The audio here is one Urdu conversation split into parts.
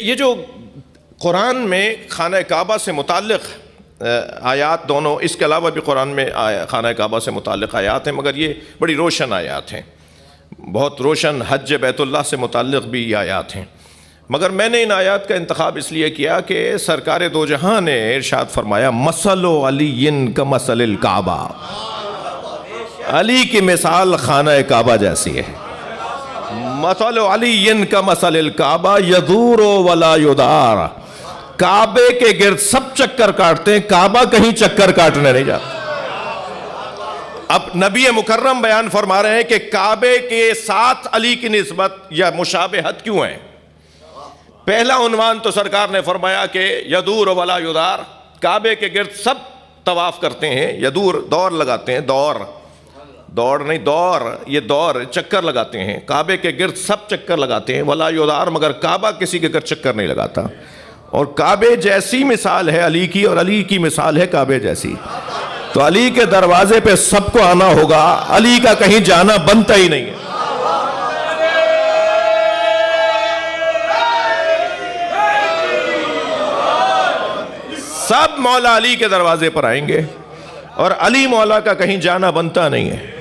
یہ جو قرآن میں خانہ کعبہ سے متعلق آیات دونوں، اس کے علاوہ بھی قرآن میں خانہ کعبہ سے متعلق آیات ہیں، مگر یہ بڑی روشن آیات ہیں، بہت روشن حج بیت اللہ سے متعلق بھی یہ آیات ہیں۔ مگر میں نے ان آیات کا انتخاب اس لیے کیا کہ سرکار دو جہاں نے ارشاد فرمایا مثل علی کمثل الکعبہ، علی کی مثال خانہ کعبہ جیسی ہے۔ مثل علی کمثل الکعبہ یدور ولا یدار، کعبے کے گرد سب چکر کاٹتے ہیں، کعبہ کہیں چکر کاٹنے نہیں جاتا۔ اب نبی مکرم بیان فرما رہے ہیں کہ کعبے کے ساتھ علی کی نسبت یا مشابہت کیوں ہے۔ پہلا عنوان تو سرکار نے فرمایا کہ یدور ولا یدار، کعبے کے گرد سب طواف کرتے ہیں، یدور دور لگاتے ہیں، دوڑ نہیں دور، یہ دور چکر لگاتے ہیں، کعبے کے گرد سب چکر لگاتے ہیں، ولا یدار، مگر کعبہ کسی کے گرد چکر نہیں لگاتا۔ اور کعبے جیسی مثال ہے علی کی، اور علی کی مثال ہے کعبے جیسی۔ تو علی کے دروازے پہ سب کو آنا ہوگا، علی کا کہیں جانا بنتا ہی نہیں ہے۔ سب مولا علی کے دروازے پر آئیں گے، اور علی مولا کا کہیں جانا بنتا نہیں ہے۔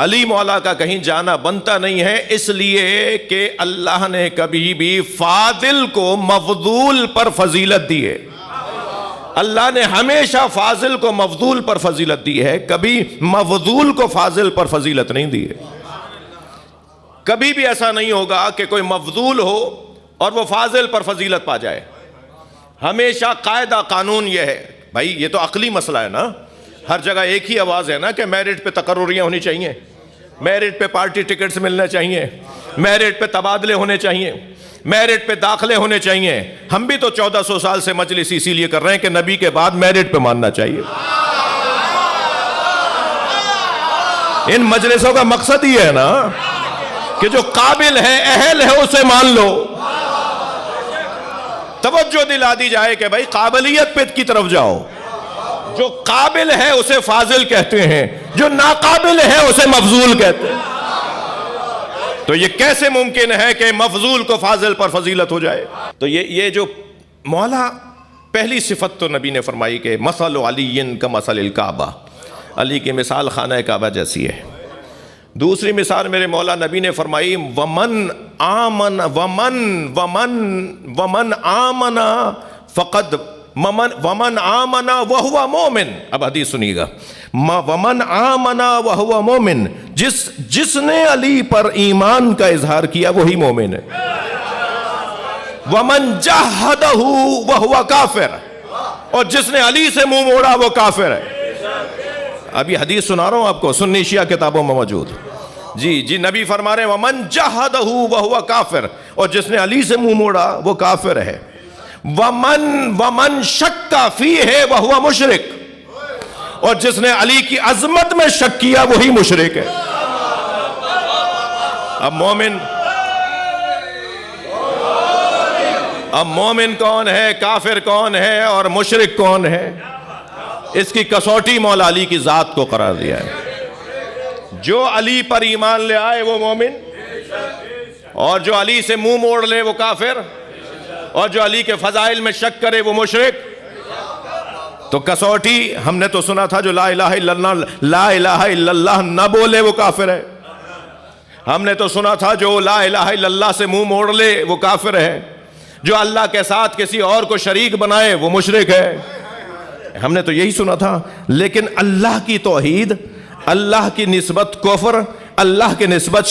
علی مولا کا کہیں جانا بنتا نہیں ہے، اس لیے کہ اللہ نے کبھی بھی فاضل کو مفضول پر فضیلت دی ہے۔ اللہ نے ہمیشہ فاضل کو مفضول پر فضیلت دی ہے، کبھی مفضول کو فاضل پر فضیلت نہیں دی ہے۔ کبھی بھی ایسا نہیں ہوگا کہ کوئی مفضول ہو اور وہ فاضل پر فضیلت پا جائے۔ ہمیشہ قاعدہ قانون یہ ہے، بھائی یہ تو عقلی مسئلہ ہے نا، ہر جگہ ایک ہی آواز ہے نا کہ میرٹ پہ تقرریاں ہونی چاہیے، میرٹ پہ پارٹی ٹکٹس ملنے چاہیے، میرٹ پہ تبادلے ہونے چاہیے، میرٹ پہ داخلے ہونے چاہیے۔ ہم بھی تو 1400 سال سے مجلس اسی لیے کر رہے ہیں کہ نبی کے بعد میرٹ پہ ماننا چاہیے۔ ان مجلسوں کا مقصد یہ ہے نا کہ جو قابل ہے، اہل ہے، اسے مان لو۔ توجہ دلا دی جائے کہ بھائی قابلیت پہ کی طرف جاؤ۔ جو قابل ہے اسے فاضل کہتے ہیں، جو ناقابل ہے اسے مفضول کہتے ہیں۔ تو یہ کیسے ممکن ہے کہ مفضول کو فاضل پر فضیلت ہو جائے؟ تو یہ جو مولا، پہلی صفت تو نبی نے فرمائی کہ مثل علی کمثل الکعبہ، علی کی مثال خانہ کعبہ جیسی ہے۔ دوسری مثال میرے مولا نبی نے فرمائی ومن آمن فقد ومن آمن وہو مومن۔ اب حدیث سنیے گا، ومن آمن وہو مومن، جس نے علی پر ایمان کا اظہار کیا وہی مومن ہے۔ ومن جاہدہ وہو کافر، اور جس نے علی سے منہ موڑا وہ کافر ہے۔ اب یہ حدیث سنا رہا ہوں آپ کو، سنی شیعہ کتابوں میں موجود۔ جی نبی فرما رہے ہیں ومن جاہدہ وہو کافر، اور جس نے علی سے منہ موڑا وہ کافر ہے۔ ومن شک فیہ وہو مشرک، اور جس نے علی کی عظمت میں شک کیا وہی مشرک ہے۔ اب مومن کون ہے، کافر کون ہے، اور مشرک کون ہے؟ اس کی کسوٹی مولا علی کی ذات کو قرار دیا ہے۔ جو علی پر ایمان لے آئے وہ مومن، اور جو علی سے منہ موڑ لے وہ کافر، اور جو علی کے فضائل میں شک کرے وہ مشرک۔ تو کسوٹی ہم نے تو سنا تھا جو لا الہ الا اللہ نہ بولے وہ کافر ہے۔ ہم نے تو سنا تھا جو لا الہ الا اللہ سے منہ موڑ لے وہ کافر ہے۔ جو اللہ کے ساتھ کسی اور کو شریک بنائے وہ مشرک ہے۔ ہم نے تو یہی سنا تھا، لیکن اللہ کی توحید، اللہ کی نسبت کفر، اللہ کے نسبت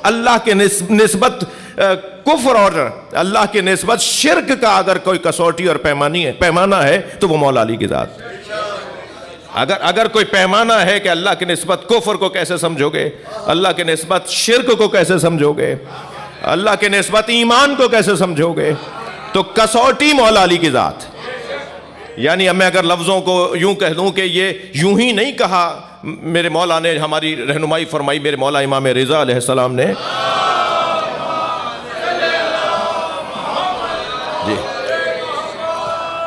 اللہ کے نسبت کفر اور اللہ کے نسبت شرک کا اگر کوئی کسوٹی اور پیمانہ ہے تو وہ مولا علی کی ذات۔ اگر کوئی پیمانہ ہے کہ اللہ کی نسبت کفر کو کیسے سمجھو گے، اللہ کے نسبت شرک کو کیسے سمجھو گے، اللہ کے نسبت ایمان کو کیسے سمجھو گے، تو کسوٹی مولا علی کی ذات۔ یعنی میں اگر لفظوں کو یوں کہہ دوں کہ یہ یوں ہی نہیں کہا، میرے مولا نے ہماری رہنمائی فرمائی، میرے مولا امام رضا علیہ السلام نے جی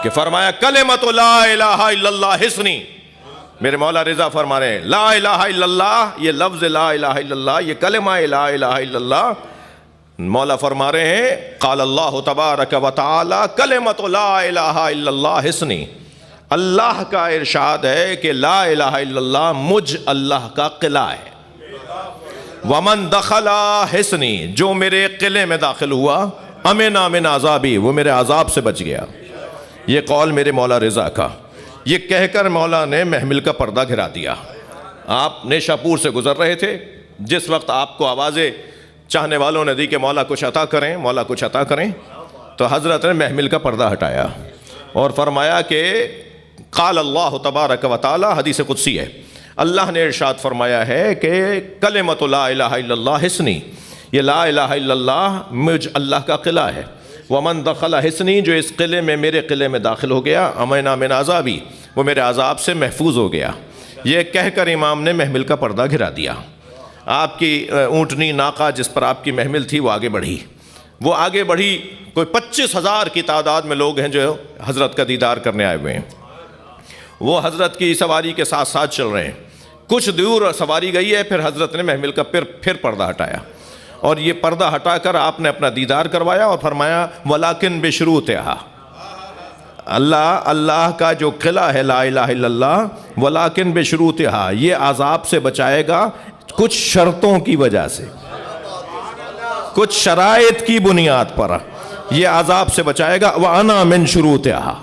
کہ فرمایا کلمۃ لا الہ الا اللہ حسنی۔ میرے مولا رضا فرما رہے ہیں لا الہ الا اللہ، یہ لفظ لا الہ الا اللہ، یہ کلمہ لا الہ الا اللہ مولا فرما رہے ہیں قال اللہ تبارک و تعالی کلمۃ لا الہ الا اللہ حصنی، اللہ کا ارشاد ہے کہ لا الہ الا اللہ مجھ اللہ کا قلعہ ہے. ومن دخل حصنی، جو میرے قلعے میں داخل ہوا، امن من عذابی، وہ میرے عذاب سے بچ گیا. یہ قول میرے مولا رضا کا. یہ کہہ کر مولا نے محمل کا پردہ گھرا دیا. آپ نیشا پور سے گزر رہے تھے، جس وقت آپ کو آوازیں چاہنے والوں نے دی کہ مولا کچھ عطا کریں، مولا کچھ عطا کریں، تو حضرت نے محمل کا پردہ ہٹایا اور فرمایا کہ قال اللہ تبارک و تعالی، حدیث قدسی ہے، اللہ نے ارشاد فرمایا ہے کہ کلمۃ لا الہ الا اللہ حصنی، یہ لا الہ الا اللہ مجھ اللہ کا قلعہ ہے. ومن دخل حصنی، جو اس قلعے میں میرے قلعے میں داخل ہو گیا، امن من عذابی، وہ میرے عذاب سے محفوظ ہو گیا. یہ کہہ کر امام نے محمل کا پردہ گھرا دیا. آپ کی اونٹنی ناقہ جس پر آپ کی محمل تھی وہ آگے بڑھی. وہ آگے بڑھی، کوئی 25,000 کی تعداد میں لوگ ہیں جو حضرت کا دیدار کرنے آئے ہوئے ہیں. وہ حضرت کی سواری کے ساتھ ساتھ چل رہے ہیں. کچھ دور سواری گئی ہے، پھر حضرت نے محمل کا پھر پردہ ہٹایا، اور یہ پردہ ہٹا کر آپ نے اپنا دیدار کروایا اور فرمایا وَلَكِن بِشُرُوطِهَا، اللہ کا جو قلعہ ہے لا الہ الا اللہ، وَلَكِن بِشُرُوطِهَا، یہ عذاب سے بچائے گا کچھ شرطوں کی وجہ سے، کچھ شرائط کی بنیاد پر یہ عذاب سے بچائے گا. وَأَنَا مِن شُرُوطِهَا،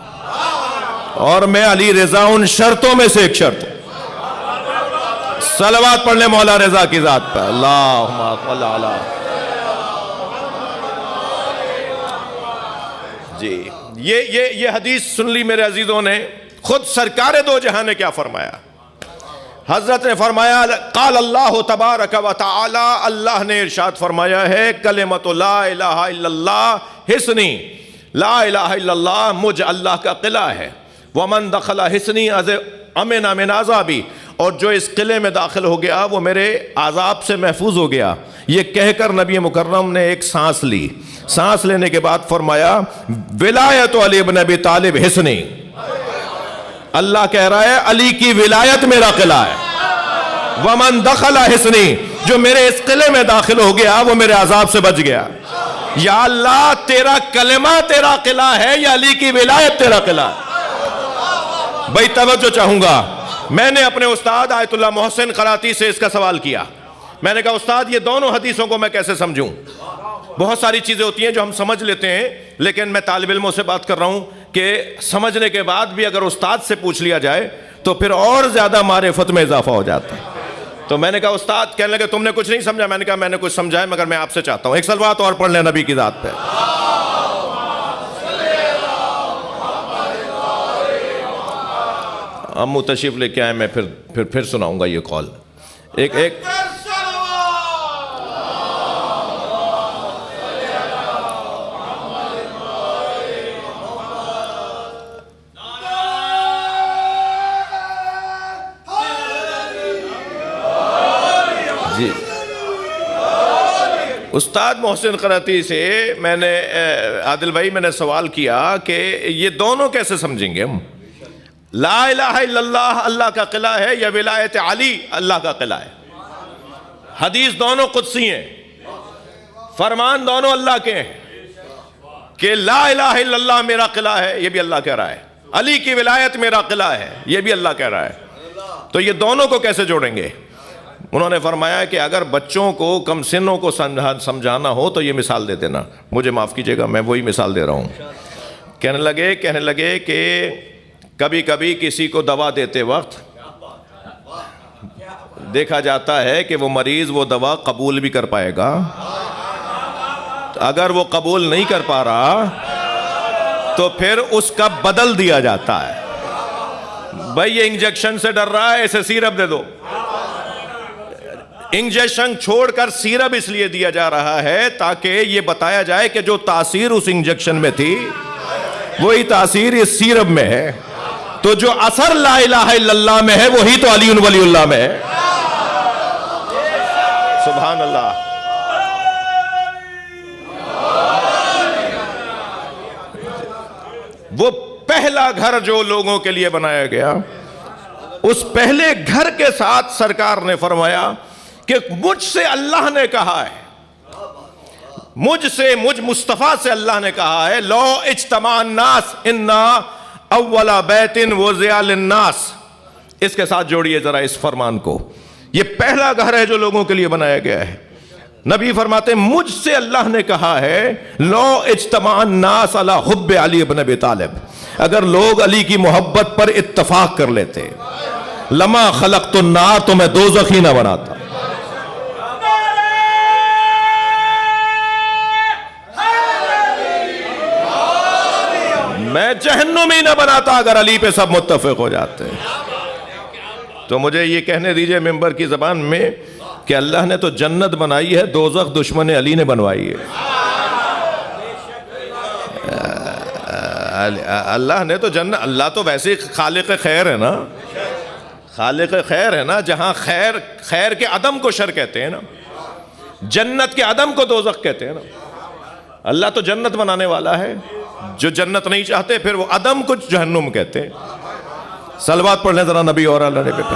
اور میں علی رضا ان شرطوں میں سے ایک شرط ہوں. صلوات پڑھ لیں مولا رضا کی ذات پر. اللہم صل علی. جی یہ حدیث سن لی میرے عزیزوں نے. خود سرکار دو جہاں نے کیا فرمایا؟ حضرت نے فرمایا قال اللہ تبارک و تعالی، اللہ نے ارشاد فرمایا ہے کلمۃ لا الہ الا اللہ حصنی، لا الہ الا اللہ مجھ اللہ کا قلعہ ہے. ومن دخل حصنی امن من عذابی، اور جو اس قلعے میں داخل ہو گیا وہ میرے عذاب سے محفوظ ہو گیا. یہ کہہ کر نبی مکرم نے ایک سانس لی. سانس لینے کے بعد فرمایا ولایت علی ابن ابی طالب حصنی، اللہ کہہ رہا ہے علی کی ولایت میرا قلعہ ہے. ومن دخل حصنی، جو میرے اس قلعے میں داخل ہو گیا وہ میرے عذاب سے بچ گیا. یا اللہ تیرا کلمہ تیرا قلعہ ہے یا علی کی ولایت تیرا قلعہ ہے؟ بھائی توجہ چاہوں گا. میں نے اپنے استاد آیت اللہ محسن قراتی سے اس کا سوال کیا. میں نے کہا استاد یہ دونوں حدیثوں کو میں کیسے سمجھوں؟ بہت ساری چیزیں ہوتی ہیں جو ہم سمجھ لیتے ہیں، لیکن میں طالب علموں سے بات کر رہا ہوں کہ سمجھنے کے بعد بھی اگر استاد سے پوچھ لیا جائے تو پھر اور زیادہ معرفت میں اضافہ ہو جاتا ہے. تو میں نے کہا استاد، کہنے لگے تم نے کچھ نہیں سمجھا. میں نے کہا میں نے کچھ سمجھا ہے، مگر میں آپ سے چاہتا ہوں ایک صلوات اور پڑھ لیں نبی کی ذات پہ. امو تشریف لے کے آئے، میں پھر سناؤں گا یہ قول. ایک جی استاد محسن قراتی سے میں نے عادل بھائی میں نے سوال کیا کہ یہ دونوں کیسے سمجھیں گے ہم؟ لا الہ الا اللہ اللہ کا قلعہ ہے یا ولایت علی اللہ کا قلعہ ہے؟ حدیث دونوں قدسی ہیں، فرمان دونوں اللہ کے ہیں کہ لا الہ الا اللہ میرا قلعہ ہے، یہ بھی اللہ کہہ رہا ہے. علی کی ولایت میرا قلعہ ہے، یہ بھی اللہ کہہ رہا ہے. تو یہ دونوں کو کیسے جوڑیں گے؟ انہوں نے فرمایا کہ اگر بچوں کو کم سنوں کو سمجھانا ہو تو یہ مثال دے دینا. مجھے معاف کیجئے گا، میں وہی مثال دے رہا ہوں. کہنے لگے کہ کبھی کبھی کسی کو دوا دیتے وقت دیکھا جاتا ہے کہ وہ مریض وہ دوا قبول بھی کر پائے گا. اگر وہ قبول نہیں کر پا رہا تو پھر اس کا بدل دیا جاتا ہے. بھائی یہ انجیکشن سے ڈر رہا ہے، اسے سیرپ دے دو. انجیکشن چھوڑ کر سیرپ اس لیے دیا جا رہا ہے تاکہ یہ بتایا جائے کہ جو تاثیر اس انجیکشن میں تھی وہی تاثیر اس سیرپ میں ہے. تو جو اثر لا الہ الا اللہ میں ہے وہی تو علی ولی اللہ میں ہے. سبحان اللہ. وہ پہلا گھر جو لوگوں کے لیے بنایا گیا، اس پہلے گھر کے ساتھ سرکار نے فرمایا کہ مجھ سے اللہ نے کہا ہے مجھ سے، مجھ مصطفیٰ سے اللہ نے کہا ہے لو اجتماع الناس انا اول بیت وضع للناس. اس کے ساتھ جوڑیے ذرا اس فرمان کو. یہ پہلا گھر ہے جو لوگوں کے لیے بنایا گیا ہے. نبی فرماتے ہیں مجھ سے اللہ نے کہا ہے لو اجتماع الناس علی حب علی ابن ابی طالب، اگر لوگ علی کی محبت پر اتفاق کر لیتے لما خلقت النار، تو میں دوزخ ہی نہ بناتا. میں جہنم ہی نہ بناتا اگر علی پہ سب متفق ہو جاتے. تو مجھے یہ کہنے دیجئے ممبر کی زبان میں کہ اللہ نے تو جنت بنائی ہے، دوزخ دشمن علی نے بنوائی ہے. اللہ نے تو جنت، اللہ تو ویسے ہی خالق خیر ہے نا، خالق خیر ہے نا. جہاں خیر کے عدم کو شر کہتے ہیں نا، جنت کے عدم کو دوزخ کہتے ہیں نا. اللہ تو جنت بنانے والا ہے. جو جنت نہیں چاہتے پھر وہ عدم کو جہنم کہتے ہیں. صلوات پڑھ لیں ذرا نبی اور اللہ نبی پہ.